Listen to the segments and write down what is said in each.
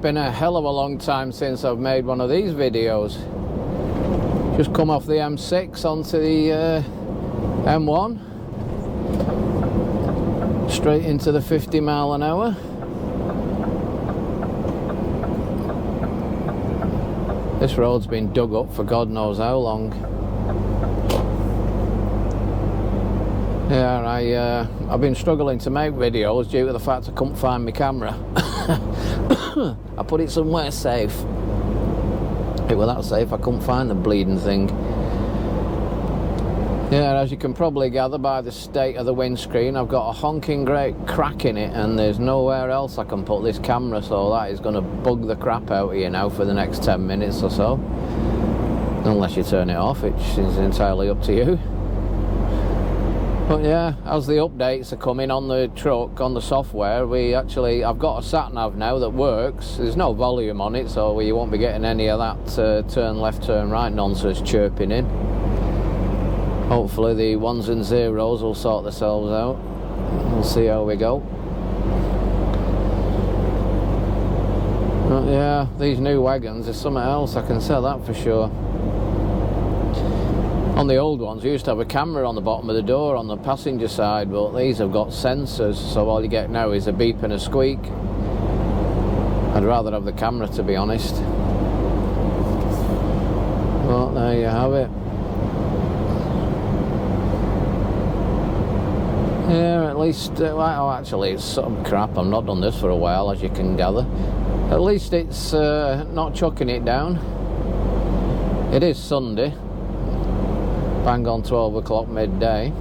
been a hell of a long time since I've made one of these videos. Just come off the M6 onto the M1, straight into the 50 mile an hour. This road's been dug up for God knows how long. Yeah, I've been struggling to make videos due to the fact I couldn't find my camera. I put it somewhere safe. It was that safe I couldn't find the bleeding thing. Yeah, as you can probably gather by the state of the windscreen, I've got a honking great crack in it, and there's nowhere else I can put this camera, so that is going to bug the crap out of you now for the next 10 minutes or so. Unless you turn it off, which is entirely up to you. But yeah, as the updates are coming on the truck, on the software, I've got a sat-nav now that works. There's no volume on it, so you won't be getting any of that turn left, turn right nonsense chirping in. Hopefully the ones and zeros will sort themselves out. We'll see how we go. But yeah, these new wagons are something else, I can say that for sure. On the old ones, you used to have a camera on the bottom of the door on the passenger side, but these have got sensors, so all you get now is a beep and a squeak. I'd rather have the camera, to be honest. Well, there you have it. Yeah, at least, well, actually it's some crap, I've not done this for a while, as you can gather. At least it's not chucking it down. It is Sunday. Bang on 12 o'clock midday,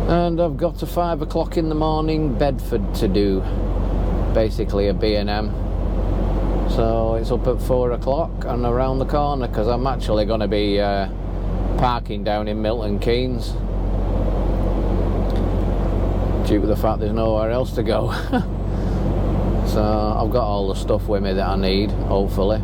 and I've got a 5 o'clock in the morning Bedford to do, basically a B&M. So it's up at 4 o'clock and around the corner, because I'm actually going to be parking down in Milton Keynes due to the fact there's nowhere else to go. So I've got all the stuff with me that I need, hopefully.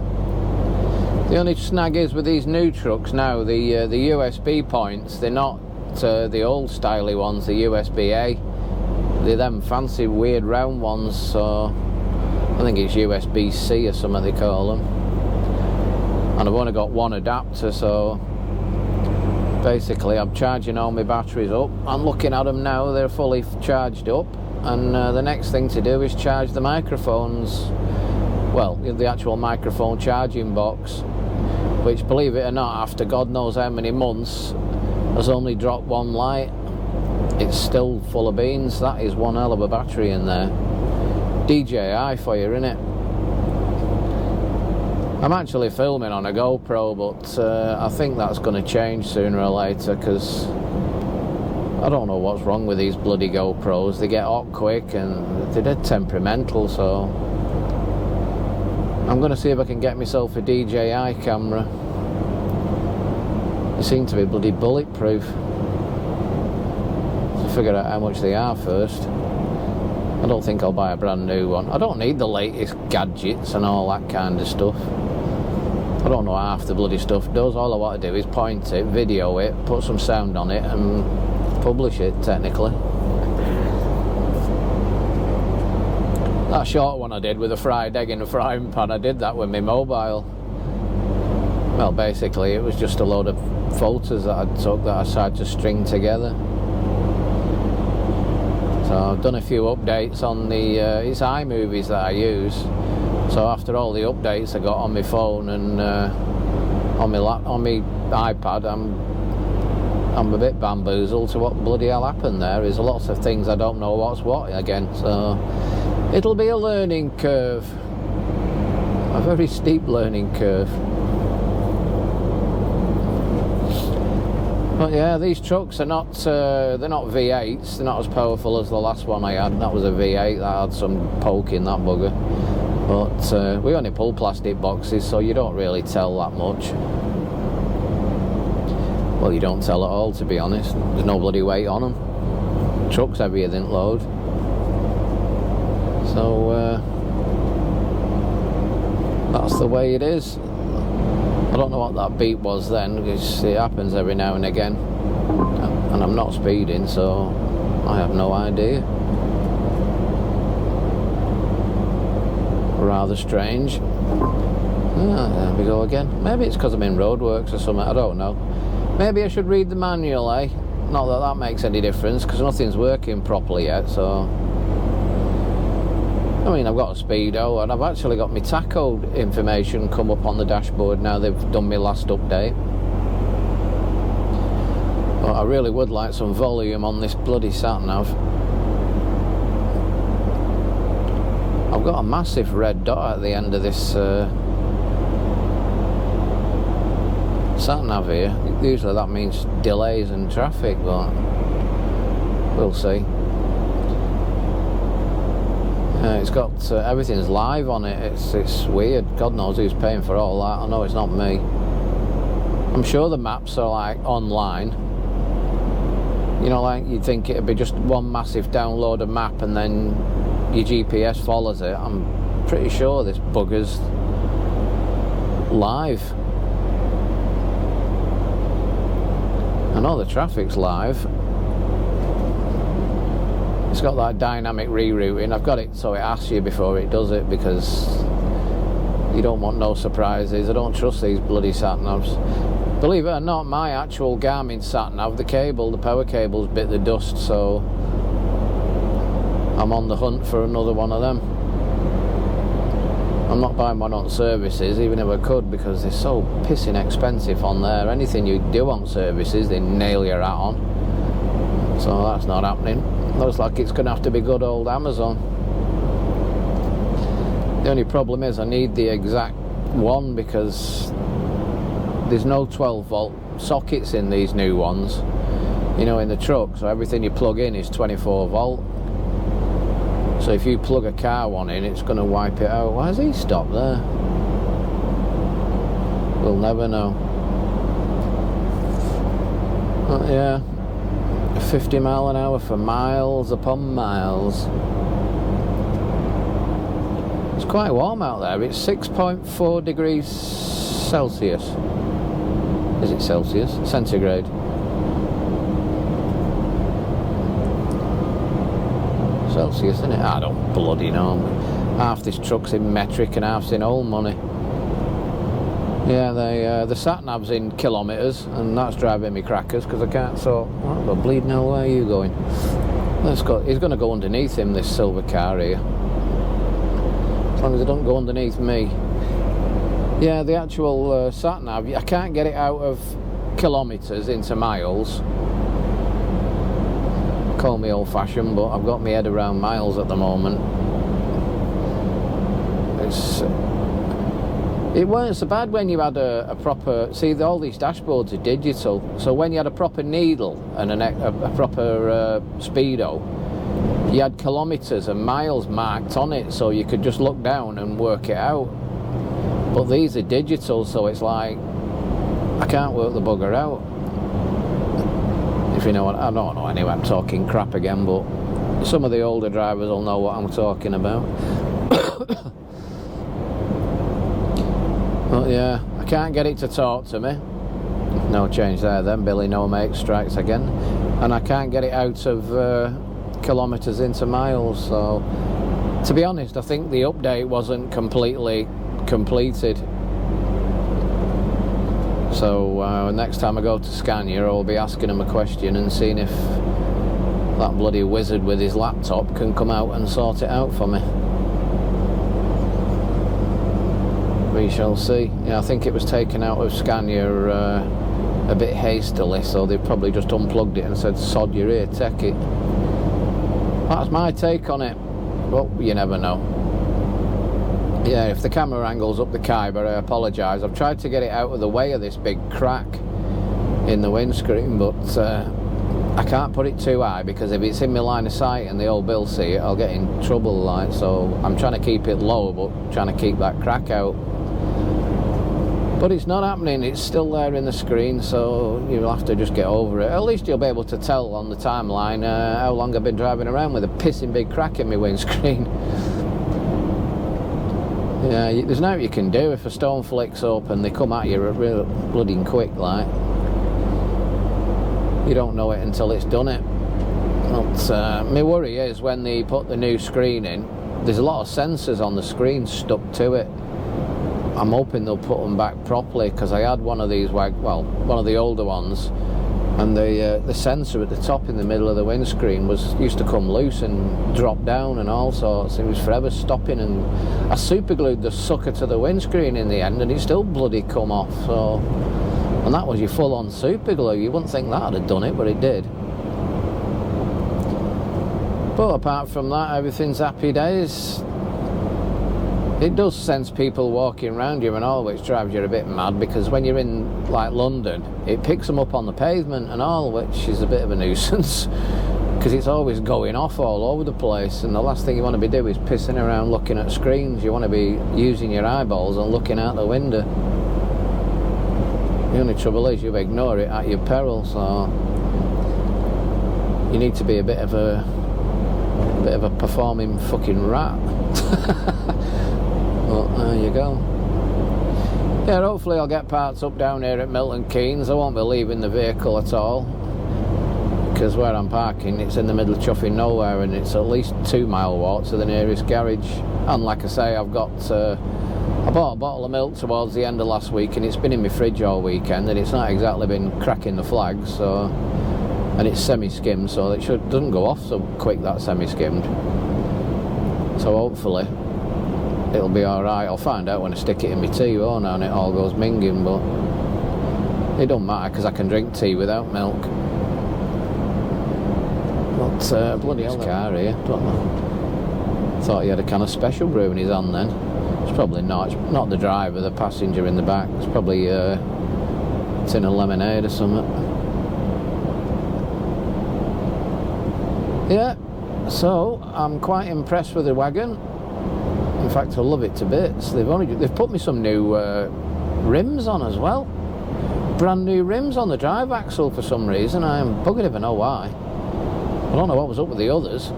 The only snag is with these new trucks now, the USB points, they're not the old styly ones, the USB-A. They're them fancy weird round ones, so I think it's USB-C or something they call them. And I've only got one adapter, so basically I'm charging all my batteries up. I'm looking at them now, they're fully charged up, and the next thing to do is charge the microphones. Well, the actual microphone charging box, which, believe it or not, after God knows how many months, has only dropped one light. It's still full of beans. That is one hell of a battery in there. DJI for you, innit? I'm actually filming on a GoPro, but I think that's going to change sooner or later, because I don't know what's wrong with these bloody GoPros. They get hot quick and they're dead temperamental, so I'm going to see if I can get myself a DJI camera. They seem to be bloody bulletproof. So figure out how much they are first. I don't think I'll buy a brand new one. I don't need the latest gadgets and all that kind of stuff. I don't know half the bloody stuff does. All I want to do is point it, video it, put some sound on it and publish it, technically. That short one I did with a fried egg in a frying pan, I did that with my mobile. Well, basically it was just a load of photos that I took that I tried to string together. So I've done a few updates on the it's iMovies that I use. So after all the updates I got on my phone and on my iPad, I'm a bit bamboozled to what bloody hell happened there. There's lots of things I don't know what's what again, so it'll be a learning curve, a very steep learning curve. But yeah, these trucks are not they're not V8s, they're not as powerful as the last one I had. That was a V8 that had some poke in that bugger. But we only pull plastic boxes, so you don't really tell that much. Well, you don't tell at all, to be honest. There's no bloody weight on them. Truck's heavier than load. So that's the way it is. I don't know what that beep was then, because it happens every now and again, and I'm not speeding, so I have no idea. Rather strange. There we go again. Maybe it's because I'm in roadworks or something, I don't know. Maybe I should read the manual, eh? Not that that makes any difference, because nothing's working properly yet, so... I mean, I've got a speedo, and I've actually got my tacho information come up on the dashboard now they've done my last update. But I really would like some volume on this bloody sat-nav. I've got a massive red dot at the end of this sat-nav here. Usually that means delays and traffic, but we'll see. It's got everything's live on it. It's weird. God knows who's paying for all that. I know it's not me. I'm sure the maps are like online. You know, like you'd think it'd be just one massive download of map and then your GPS follows it. I'm pretty sure this bugger's live. I know the traffic's live. It's got that dynamic rerouting. I've got it so it asks you before it does it, because you don't want no surprises. I don't trust these bloody sat-navs. Believe it or not, my actual Garmin sat-nav, the cable, the power cable's bit the dust, so I'm on the hunt for another one of them. I'm not buying one on services, even if I could, because they're so pissing expensive on there. Anything you do on services, they nail your hat on. So that's not happening. Looks like it's going to have to be good old Amazon. The only problem is I need the exact one, because there's no 12 volt sockets in these new ones, you know, in the truck, so everything you plug in is 24 volt. So if you plug a car one in, it's going to wipe it out. Why has he stopped there? We'll never know. But yeah, 50 mile an hour for miles upon miles. It's quite warm out there. It's 6.4 degrees Celsius. Is it Celsius? Centigrade. Celsius, isn't it? I don't bloody know. Half this truck's in metric and half's in old money. Yeah, the sat-nav's in kilometres, and that's driving me crackers, because I can't sort... Oh, but bleeding hell, where are you going? Let's go. He's going to go underneath him, this silver car here. As long as it don't go underneath me. Yeah, the actual sat-nav, I can't get it out of kilometres into miles. Call me old-fashioned, but I've got my head around miles at the moment. It weren't so bad when you had a proper... See, all these dashboards are digital, so when you had a proper needle and a proper speedo, you had kilometres and miles marked on it, so you could just look down and work it out. But these are digital, so it's like I can't work the bugger out. If you know what... I don't know anyway, I'm talking crap again, but some of the older drivers will know what I'm talking about. But yeah, I can't get it to talk to me. No change there then, Billy No Make strikes again. And I can't get it out of kilometres into miles, so... To be honest, I think the update wasn't completely completed. So next time I go to Scania, I'll be asking him a question and seeing if that bloody wizard with his laptop can come out and sort it out for me. We shall see. Yeah, I think it was taken out of Scania a bit hastily, so they probably just unplugged it and said, sod your ear, take it. That's my take on it, but you never know. Yeah, if the camera angle's up the Kyber, I apologise. I've tried to get it out of the way of this big crack in the windscreen, but I can't put it too high, because if it's in my line of sight and the old Bill see it, I'll get in trouble, like. So I'm trying to keep it low, but trying to keep that crack out. But it's not happening, it's still there in the screen, so you'll have to just get over it. At least you'll be able to tell on the timeline how long I've been driving around with a pissing big crack in my windscreen. Yeah, there's nothing you can do. If a stone flicks up and they come at you real bloody quick, like, you don't know it until it's done it. But my worry is when they put the new screen in, there's a lot of sensors on the screen stuck to it. I'm hoping they'll put them back properly, because I had one of these, one of the older ones, and the sensor at the top in the middle of the windscreen used to come loose and drop down and all sorts. It was forever stopping, and I super glued the sucker to the windscreen in the end, and it still bloody come off. So, and that was your full-on super glue. You wouldn't think that had done it, but it did. But apart from that, everything's happy days. It does sense people walking around you and all, which drives you a bit mad, because when you're in, like, London, it picks them up on the pavement and all, which is a bit of a nuisance, because it's always going off all over the place, and the last thing you want to be doing is pissing around looking at screens. You want to be using your eyeballs and looking out the window. The only trouble is you ignore it at your peril, so you need to be a bit of a performing fucking rat. Well, there you go. Yeah, hopefully I'll get parts up down here at Milton Keynes. I won't be leaving the vehicle at all, because where I'm parking, it's in the middle of chuffing nowhere, and it's at least 2-mile walk to the nearest garage. And like I say, I bought a bottle of milk towards the end of last week, and it's been in my fridge all weekend, and it's not exactly been cracking the flags, so, and it's semi-skimmed, so it doesn't go off so quick, that semi-skimmed. So hopefully it'll be alright. I'll find out when I stick it in my tea, won't I, and it all goes minging, but it don't matter, because I can drink tea without milk. But bloody hell, car here, don't know. Thought he had a kind of special brew in his hand then. It's probably not. It's not the driver, the passenger in the back. It's probably a tin of lemonade or something. Yeah, so I'm quite impressed with the wagon. In fact, I love it to bits. They've put me some new rims on as well. Brand new rims on the drive axle for some reason. I am buggered if I know why. I don't know what was up with the others.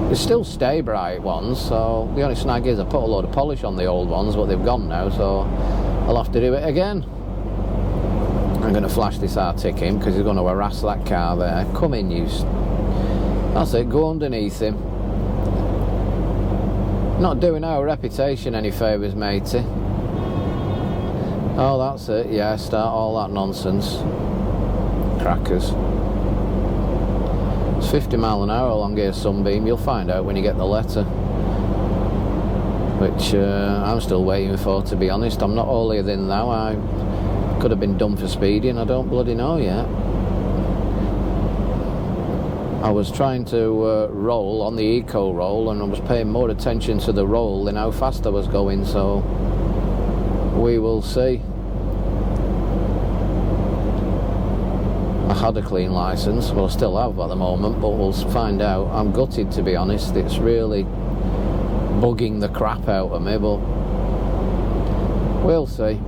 They still stay bright ones, so the only snag is I put a load of polish on the old ones, but they've gone now, so I'll have to do it again. I'm going to flash this Arctic in, because he's going to harass that car there. Come in, you. That's it, go underneath him. Not doing our reputation any favours, matey. Oh, that's it, yeah, start all that nonsense. Crackers. It's 50 mile an hour along here, Sunbeam. You'll find out when you get the letter. Which I'm still waiting for, to be honest. I'm not holier than thou. I could have been done for speeding, I don't bloody know yet. I was trying to roll on the eco roll, and I was paying more attention to the roll than how fast I was going, so we will see. I had a clean licence, well I still have at the moment, but we'll find out. I'm gutted, to be honest. It's really bugging the crap out of me, but we'll see.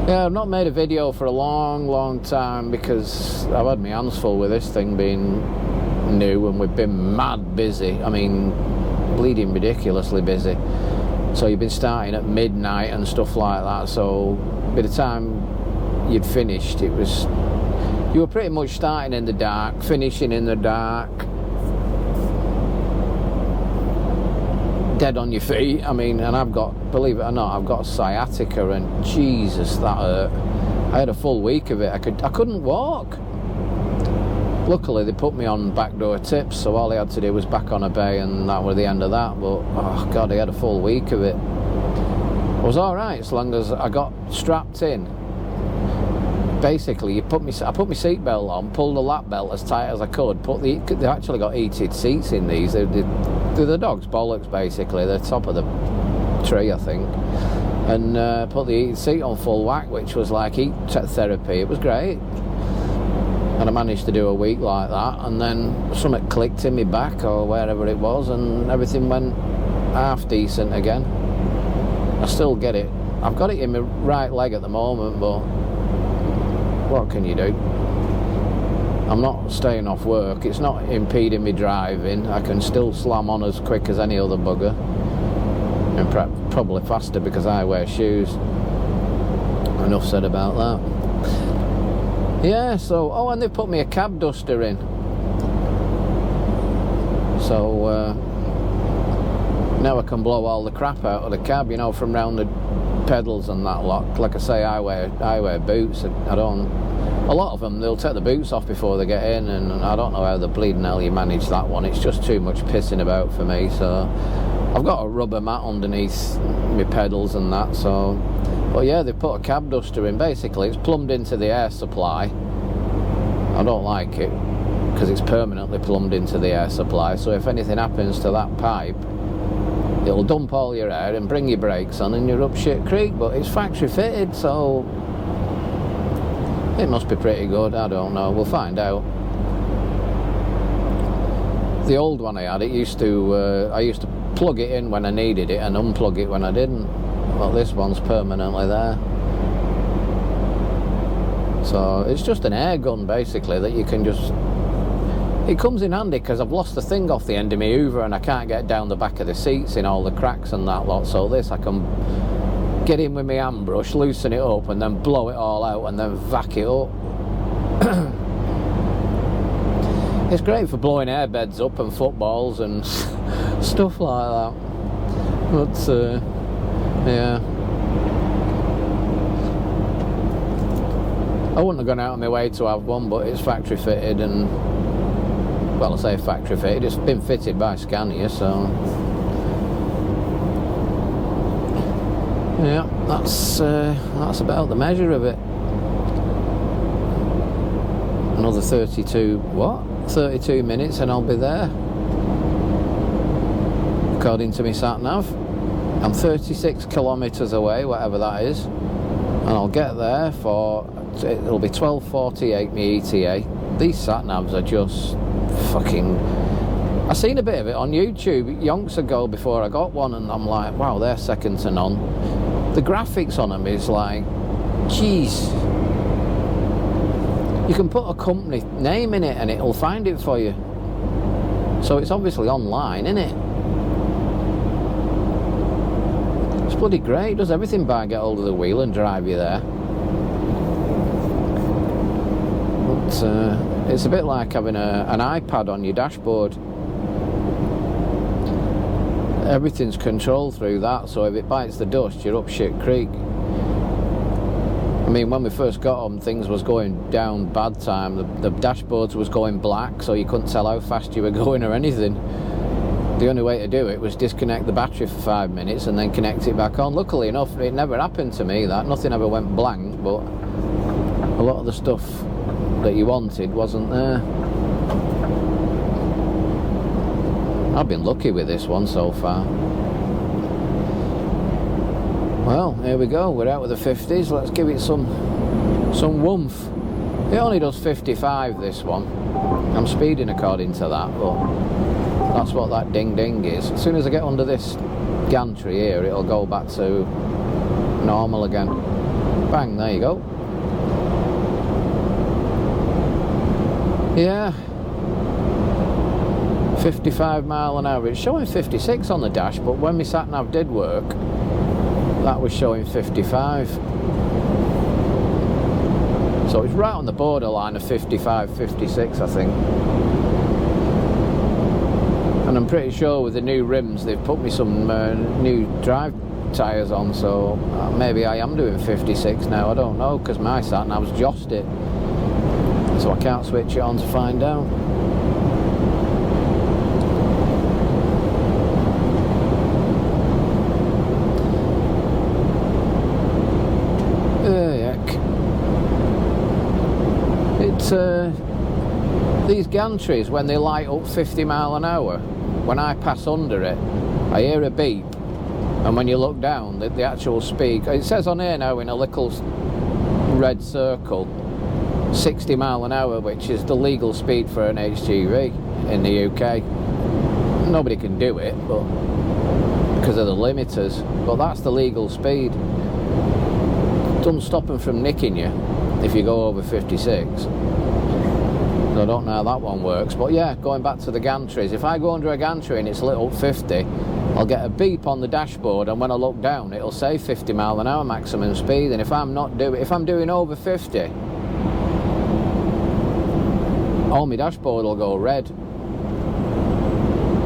Yeah, I've not made a video for a long time, because I've had my hands full with this thing being new, and we've been mad busy. I mean, bleeding ridiculously busy. So you've been starting at midnight and stuff like that, so by the time you'd finished, you were pretty much starting in the dark, finishing in the dark, dead on your feet. I mean, and I've got, believe it or not, I've got sciatica, and Jesus, that hurt. I had a full week of it. I couldn't walk. Luckily they put me on backdoor tips, so all I had to do was back on a bay, and that was the end of that. But oh god, I had a full week of it. I was alright as long as I got strapped in. Basically, I put my seatbelt on, pulled the lap belt as tight as I could. They've actually got heated seats in these. They're the dog's bollocks, basically. They're top of the tree, I think. And put the heated seat on full whack, which was like heat therapy. It was great. And I managed to do a week like that, and then something clicked in my back or wherever it was, and everything went half decent again. I still get it. I've got it in my right leg at the moment, but what can you do? I'm not staying off work. It's not impeding me driving. I can still slam on as quick as any other bugger, and probably faster because I wear shoes. Enough said about that. Yeah, so, oh, and they put me a cab duster in. So So now I can blow all the crap out of the cab, you know, from round the pedals and that lot. Like I say, I wear boots. I don't. A lot of them, they'll take the boots off before they get in, and I don't know how the bleeding hell you manage that one. It's just too much pissing about for me. So I've got a rubber mat underneath my pedals and that. So, but yeah, they put a cab duster in. Basically, it's plumbed into the air supply. I don't like it because it's permanently plumbed into the air supply. So if anything happens to that pipe, it'll dump all your air and bring your brakes on, and you're up shit creek. But it's factory fitted, so it must be pretty good. I don't know. We'll find out. The old one I had, I used to plug it in when I needed it and unplug it when I didn't. Well, this one's permanently there. So it's just an air gun basically that you can just. It comes in handy because I've lost the thing off the end of my Hoover and I can't get down the back of the seats in all the cracks and that lot. So this I can get in with my hand brush, loosen it up, and then blow it all out and then vac it up. It's great for blowing airbeds up and footballs and stuff like that. But yeah, I wouldn't have gone out of my way to have one, but it's factory fitted, and well, I say factory fitted, it's been fitted by Scania, so yeah, that's about the measure of it. Another 32 minutes and I'll be there, according to my sat nav. I'm 36 kilometres away, whatever that is, and I'll get there for, it'll be 12:48 me ETA. These sat navs are just fucking. I seen a bit of it on YouTube yonks ago before I got one, and I'm like, wow, they're second to none. The graphics on them is like, jeez. You can put a company name in it and it'll find it for you. So it's obviously online, isn't it? It's bloody great. It does everything by get hold of the wheel and drive you there. But it's a bit like having an iPad on your dashboard. Everything's controlled through that, so if it bites the dust, you're up shit creek. I mean, when we first got them, things was going down bad time. The dashboards was going black, so you couldn't tell how fast you were going or anything. The only way to do it was disconnect the battery for 5 minutes and then connect it back on. Luckily enough, it never happened to me, that. Nothing ever went blank, but a lot of the stuff that you wanted wasn't there. I've been lucky with this one so far. Well, here we go. We're out with the 50s. Let's give it some woomph. It only does 55, this one. I'm speeding according to that, but that's what that ding ding is. As soon as I get under this gantry here, it'll go back to normal again. Bang, there you go. Yeah. 55 mile an hour. It's showing 56 on the dash, but when my sat nav did work, that was showing 55. So it's right on the borderline of 55, 56, I think. And I'm pretty sure with the new rims, they've put me some new drive tyres on, so maybe I am doing 56 now. I don't know, because my sat nav's jossed it. So I can't switch it on to find out. These gantries, when they light up 50 mile an hour, when I pass under it, I hear a beep, and when you look down, the actual speed, it says on here now in a little red circle, 60 mile an hour, which is the legal speed for an HGV in the UK. Nobody can do it, but because of the limiters, but that's the legal speed. Doesn't stop them from nicking you if you go over 56. I don't know how that one works, but yeah, going back to the gantries, if I go under a gantry and it's lit up 50, I'll get a beep on the dashboard, and when I look down it'll say 50 mile an hour maximum speed, and if I'm doing over 50, all my dashboard will go red.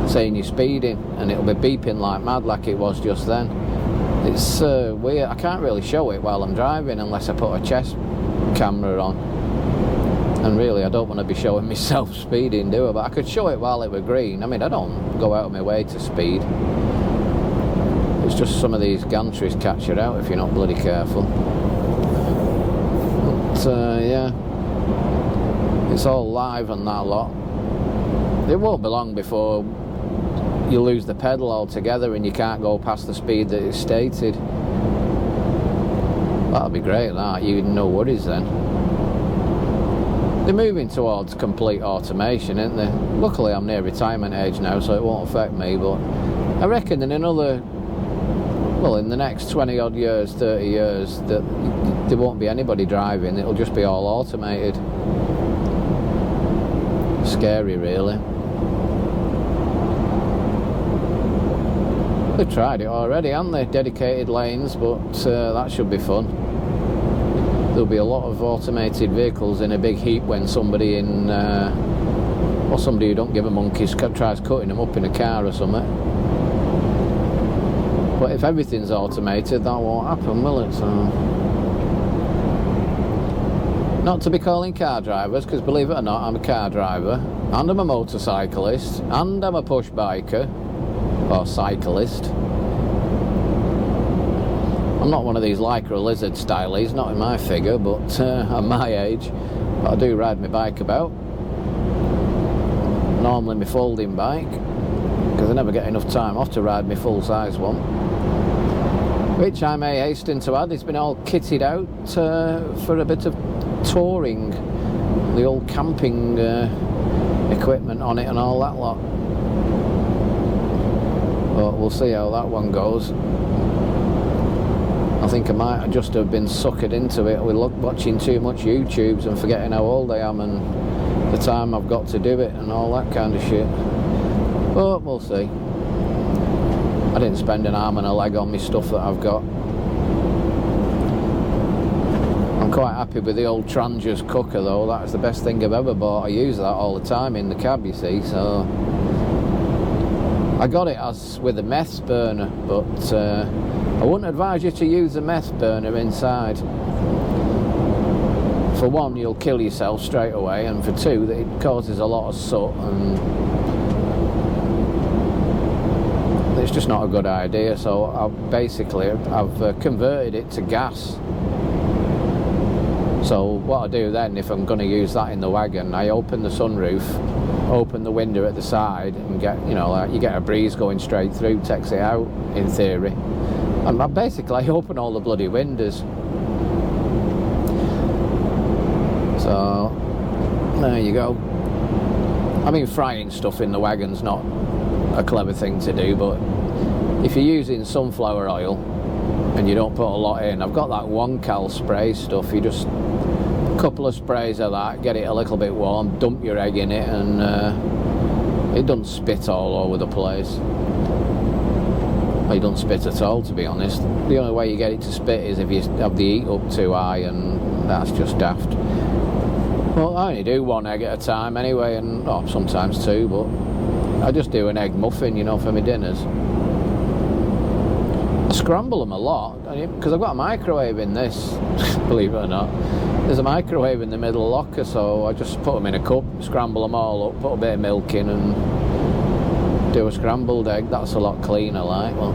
saying you're speeding, and it'll be beeping like mad like it was just then. It's weird. I can't really show it while I'm driving unless I put a chest camera on, and really I don't want to be showing myself speeding, do I? But I could show it while it were green. I mean, I don't go out of my way to speed. It's just some of these gantries catch you out if you're not bloody careful. But yeah, it's all live and that lot. It won't be long before you lose the pedal altogether and you can't go past the speed that is stated. That'll be great, that. You no worries then. They're moving towards complete automation, aren't they? Luckily I'm near retirement age now, so it won't affect me, but I reckon in another, well, in the next 20 odd years, 30 years, that there won't be anybody driving. It'll just be all automated. Scary, really. They've tried it already, haven't they? Dedicated lanes, but that should be fun. There'll be a lot of automated vehicles in a big heap when somebody in, or somebody who don't give a monkey's tries cutting them up in a car or something. But if everything's automated, that won't happen, will it? So, not to be calling car drivers, because believe it or not, I'm a car driver, and I'm a motorcyclist, and I'm a push biker. Or cyclist. I'm not one of these lycra lizard stylies, not in my figure, but I'm my age. But I do ride my bike about. Normally my folding bike, because I never get enough time off to ride my full-size one. Which I may hasten to add, it's been all kitted out for a bit of touring. The old camping equipment on it and all that lot. But we'll see how that one goes. I think I might just have been suckered into it with watching too much YouTubes and forgetting how old I am and the time I've got to do it and all that kind of shit. But we'll see. I didn't spend an arm and a leg on my stuff that I've got. I'm quite happy with the old Tranger's cooker though. That's the best thing I've ever bought. I use that all the time in the cab, you see, so I got it as with a meth burner, but I wouldn't advise you to use a meth burner inside. For one, you'll kill yourself straight away, and for two, it causes a lot of soot, and it's just not a good idea. So I've converted it to gas. So what I do then, if I'm going to use that in the wagon, I open the sunroof, open the window at the side, and get, you know, like you get a breeze going straight through, takes it out in theory. And I basically open all the bloody windows. So there you go. I mean, frying stuff in the wagon's not a clever thing to do, but if you're using sunflower oil and you don't put a lot in, I've got that 1-cal spray stuff. You just a couple of sprays of that, get it a little bit warm, dump your egg in it, and it doesn't spit all over the place. Well, it doesn't spit at all, to be honest. The only way you get it to spit is if you have the heat up too high, and that's just daft. Well, I only do 1 egg at a time anyway, and sometimes 2, but I just do an egg muffin, you know, for my dinners. I scramble them a lot, because I've got a microwave in this, believe it or not. There's a microwave in the middle locker, so I just put them in a cup, scramble them all up, put a bit of milk in, and do a scrambled egg. That's a lot cleaner, like. Well,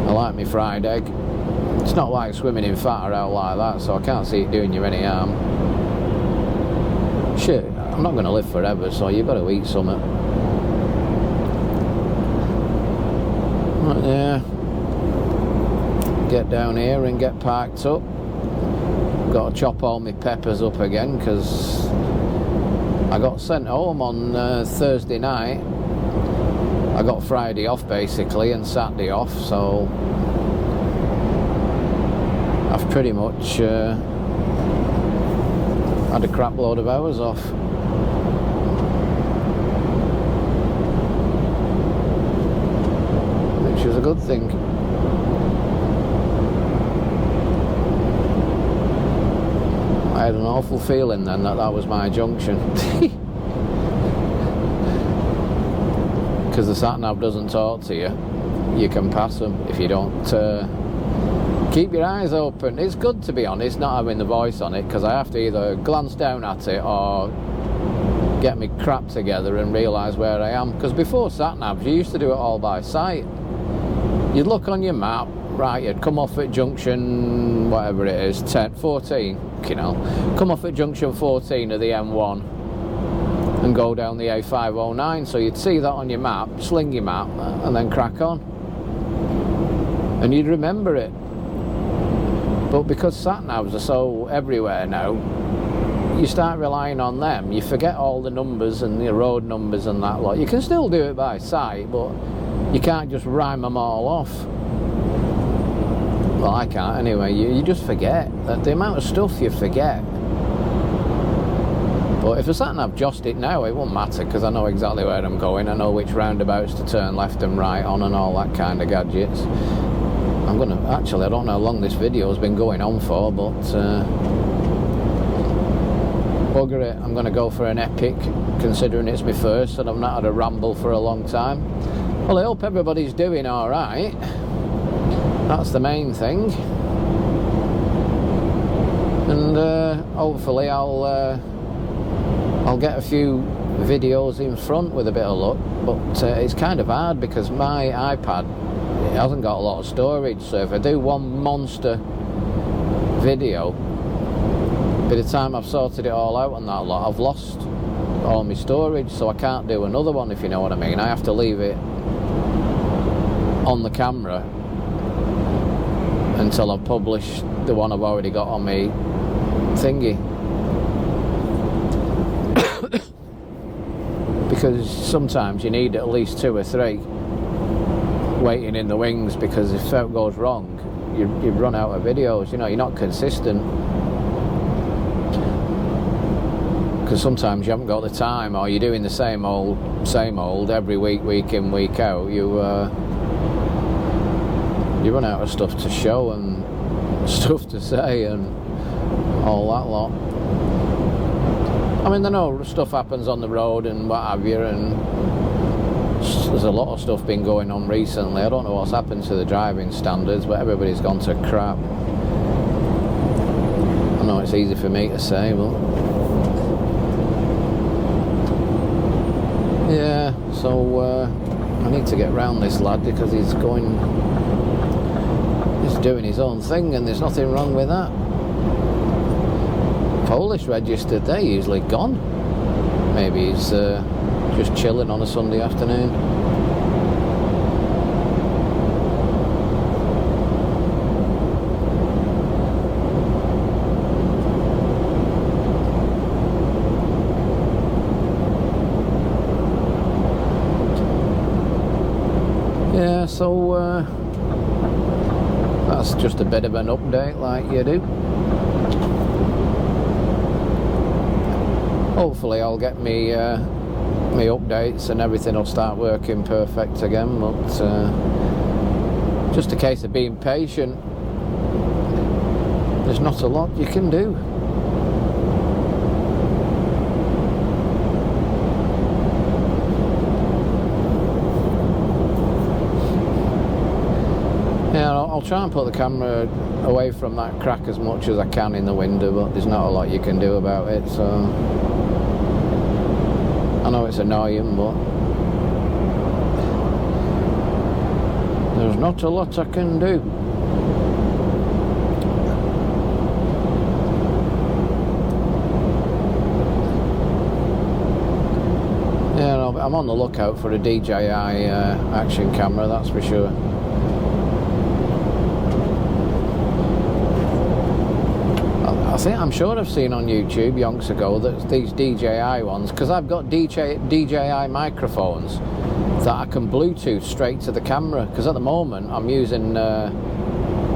I like my fried egg. It's not like swimming in fat or out like that, so I can't see it doing you any harm. Shit, I'm not going to live forever, so you've got to eat something. Right, yeah. Get down here and get parked up. Got to chop all my peppers up again, because I got sent home on Thursday night. I got Friday off basically and Saturday off, so I've pretty much had a crap load of hours off. Which is a good thing. I had an awful feeling then that was my junction. because the sat-nav doesn't talk to you, you can pass them if you don't keep your eyes open. It's good, to be honest, not having the voice on it, because I have to either glance down at it or get me crap together and realise where I am. Because before sat-navs, you used to do it all by sight. You'd look on your map, right, you'd come off at junction, whatever it is, 14, you know, come off at junction 14 of the M1 and go down the A509, so you'd see that on your map, sling your map, and then crack on. And you'd remember it. But because sat-navs are so everywhere now, you start relying on them, you forget all the numbers and the road numbers and that lot. You can still do it by sight, but you can't just rhyme them all off. Well, I can't anyway. You just forget. That the amount of stuff you forget. But if a sat-nav jost it now, it won't matter, because I know exactly where I'm going. I know which roundabouts to turn left and right on and all that kind of gadgets. I'm going to... Actually, I don't know how long this video has been going on for, but... bugger it, I'm going to go for an epic, considering it's my first and I've not had a ramble for a long time. Well, I hope everybody's doing alright. That's the main thing. And hopefully I'll get a few videos in front with a bit of luck, but it's kind of hard because my iPad, it hasn't got a lot of storage, so if I do one monster video, by the time I've sorted it all out on that lot, I've lost all my storage, so I can't do another one, if you know what I mean. I have to leave it on the camera until I've published the one I've already got on my thingy. Because sometimes you need at least 2 or 3 waiting in the wings, because if something goes wrong, you run out of videos, you know, you're not consistent. Because sometimes you haven't got the time, or you're doing the same old every week, week in, week out. You run out of stuff to show and stuff to say and all that lot. I mean, I know stuff happens on the road and what have you, and there's a lot of stuff been going on recently. I don't know what's happened to the driving standards, but everybody's gone to crap. I know it's easy for me to say, but yeah, so I need to get round this lad, because he's doing his own thing, and there's nothing wrong with that. Polish registered, they're usually gone. Maybe he's just chilling on a Sunday afternoon. Yeah, so that's just a bit of an update like you do. Hopefully I'll get me my updates and everything will start working perfect again, but just a case of being patient. There's not a lot you can do. Yeah, I'll try and put the camera away from that crack as much as I can in the window, but there's not a lot you can do about it, so I know it's annoying, but there's not a lot I can do. Yeah, I'm on the lookout for a DJI action camera, that's for sure. I'm sure I've seen on YouTube yonks ago that these DJI ones, because I've got DJI microphones that I can Bluetooth straight to the camera, because at the moment I'm using a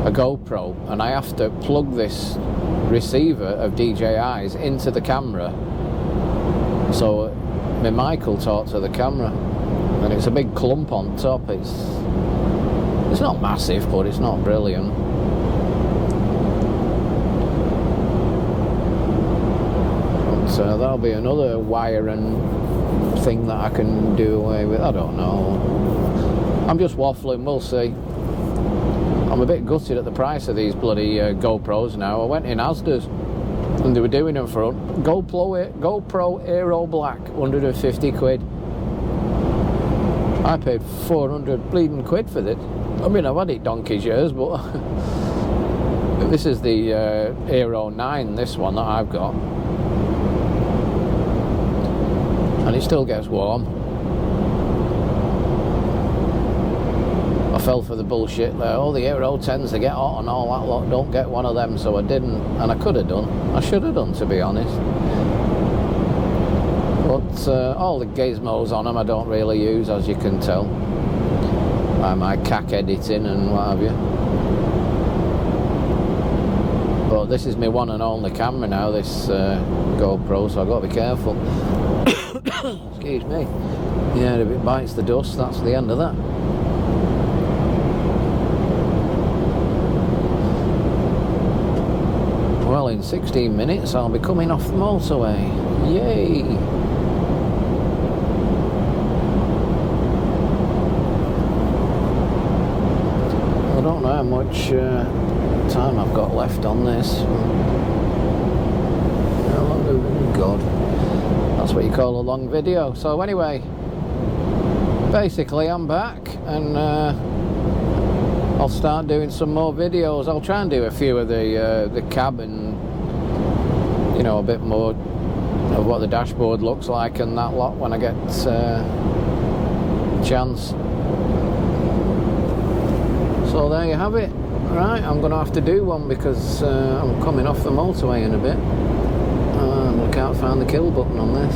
GoPro and I have to plug this receiver of DJI's into the camera so my mic will talk to the camera, and it's a big clump on top. It's not massive, but it's not brilliant. So that'll be another wire and thing that I can do away with. I don't know. I'm just waffling, we'll see. I'm a bit gutted at the price of these bloody GoPros now. I went in Asda's and they were doing them for GoPro Aero Black, 150 quid. I paid 400 bleeding quid for this. I mean, I've had it donkey's years, but this is the Aero 9, this one that I've got. And it still gets warm. I fell for the bullshit there. Oh, the Aero 10s, they get hot and all that lot. Don't get one of them, so I didn't. And I could have done. I should have done, to be honest. But all the gizmos on them I don't really use, as you can tell. My CAC editing and what have you. But this is my one and only camera now, this GoPro, so I've got to be careful. Excuse me. Yeah, if it bites the dust, that's the end of that. Well, in 16 minutes I'll be coming off the motorway. Yay! I don't know how much time I've got left on this. God, that's what you call a long video. So anyway, basically I'm back, and I'll start doing some more videos. I'll try and do a few of the cab and, you know, a bit more of what the dashboard looks like and that lot when I get a chance. So there you have it. Right, I'm going to have to do one because I'm coming off the motorway in a bit. I can't find the kill button on this.